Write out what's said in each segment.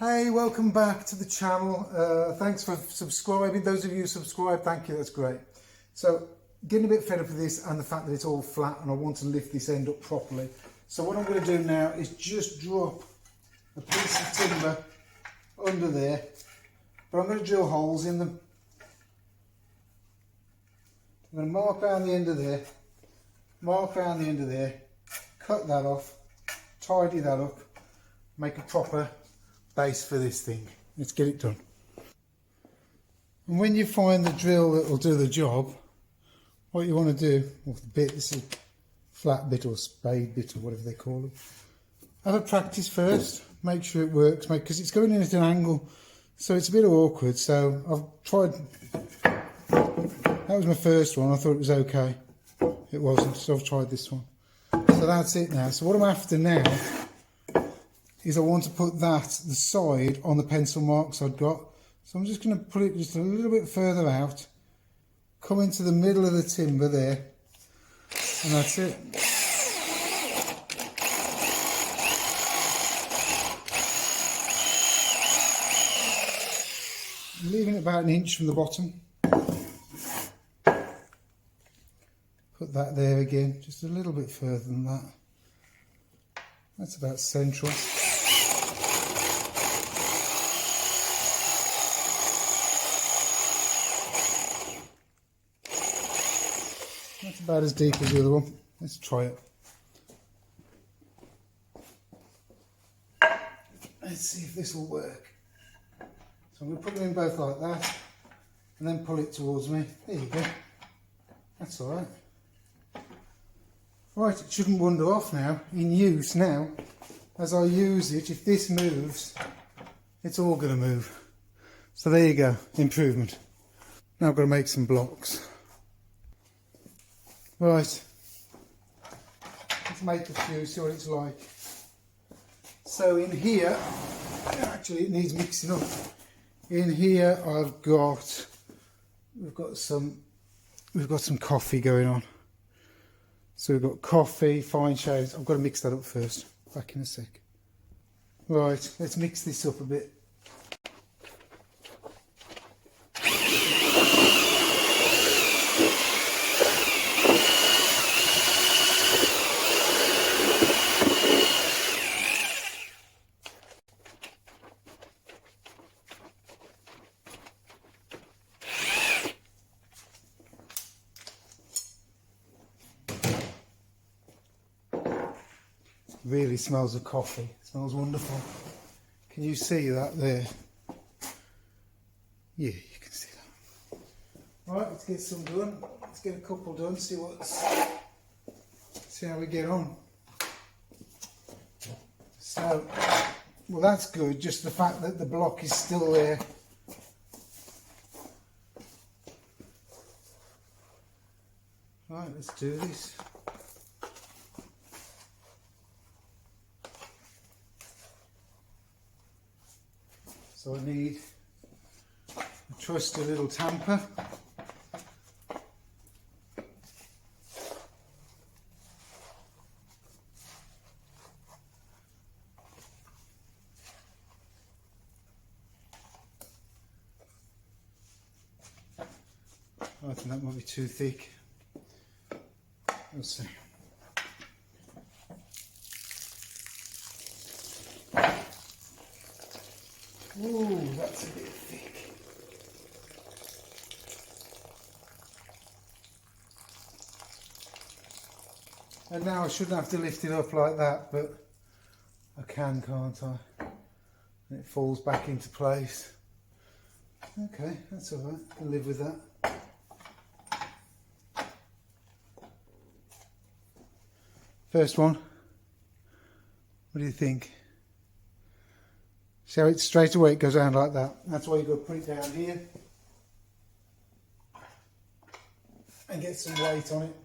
Hey, welcome back to the channel. Thanks for subscribing. Those of you who subscribe, thank you, that's great. So, getting a bit fed up with this and the fact that it's all flat and I want to lift this end up properly. So what I'm going to do now is just drop a piece of timber under there, but I'm going to drill holes in them. I'm going to mark around the end of there, mark around the end of there, cut that off, tidy that up, make a proper base for this thing. Let's get it done. And when you find the drill that will do the job, what you want to do, or the bit, this is flat bit or spade bit or whatever they call it, have a practice first, make sure it works, because it's going in at an angle, so it's a bit awkward. So I've tried, that was my first one, I thought it was okay, it wasn't, so I've tried this one. So that's it now. So what I'm after now is I want to put the side on the pencil marks I've got. So I'm just going to put it just a little bit further out, come into the middle of the timber there, and that's it. I'm leaving it about 1 inch from the bottom. Put that there again, just a little bit further than that. That's about central. That's about as deep as the other one. Let's try it. Let's see if this will work. So I'm going to put them in both like that and then pull it towards me. There you go. That's alright. Right, it shouldn't wander off now. In use now, as I use it, if this moves, it's all going to move. So there you go, improvement. Now I've got to make some blocks. Right, let's make a few, see what it's like. So in here, actually it needs mixing up. In here we've got some coffee going on. So we've got coffee, fine shades. I've got to mix that up first. Back in a sec. Right, let's mix this up a bit. Really smells of coffee. It smells wonderful. Can you see that there? Yeah, you can see that. Right, let's get some done. Let's get a couple done. See how we get on. So, well, that's good. Just the fact that the block is still there. Right, let's do this. So I need a trusty little tamper. I think that might be too thick. Let's see. Ooh, that's a bit thick. And now I shouldn't have to lift it up like that, but I can, can't I? And it falls back into place. Okay, that's alright, I can live with that. First one, what do you think? See how it straight away it goes down like that. That's why you've got to put it down here and get some weight on it.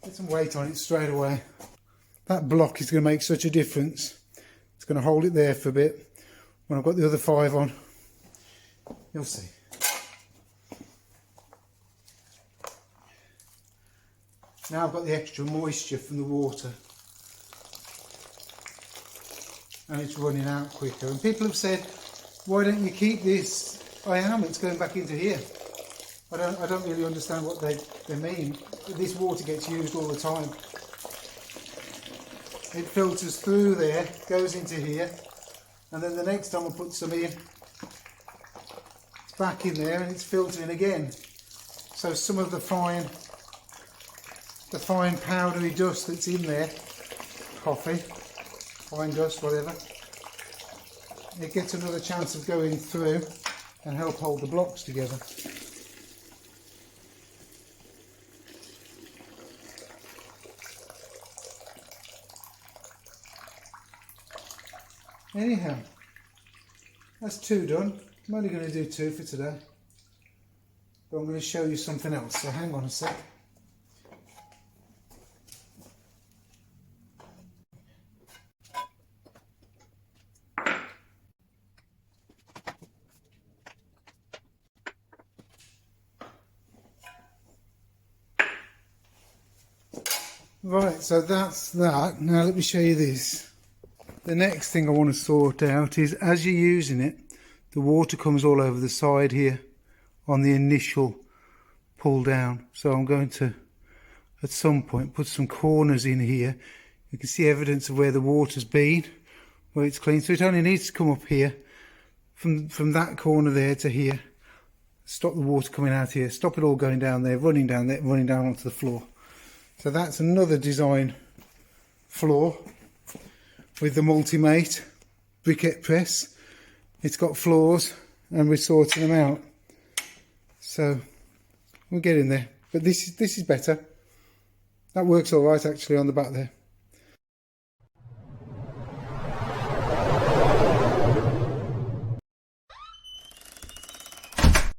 Get some weight on it straight away. That block is going to make such a difference. It's going to hold it there for a bit. When I've got the other 5 on, you'll see. Now I've got the extra moisture from the water. and it's running out quicker. And people have said, why don't you keep this? I am, it's going back into here. I don't really understand what they mean. This water gets used all the time. It filters through there, goes into here, and then the next time I put some in, it's back in there and it's filtering again. So some of the fine powdery dust that's in there, coffee, fine dust, whatever, it gets another chance of going through and help hold the blocks together. Anyhow, that's 2 done. I'm only going to do 2 for today, but I'm going to show you something else, so hang on a sec. Right, so that's that. Now let me show you this. The next thing I want to sort out is, as you're using it, the water comes all over the side here on the initial pull down. So I'm going to, at some point, put some corners in here. You can see evidence of where the water's been, where it's clean. So it only needs to come up here, from that corner there to here. Stop the water coming out here, stop it all going down there, running down onto the floor. So that's another design flaw with the Multimate Briquette press. It's got flaws and we're sorting them out. So we'll get in there. But this is better. That works all right actually on the back there.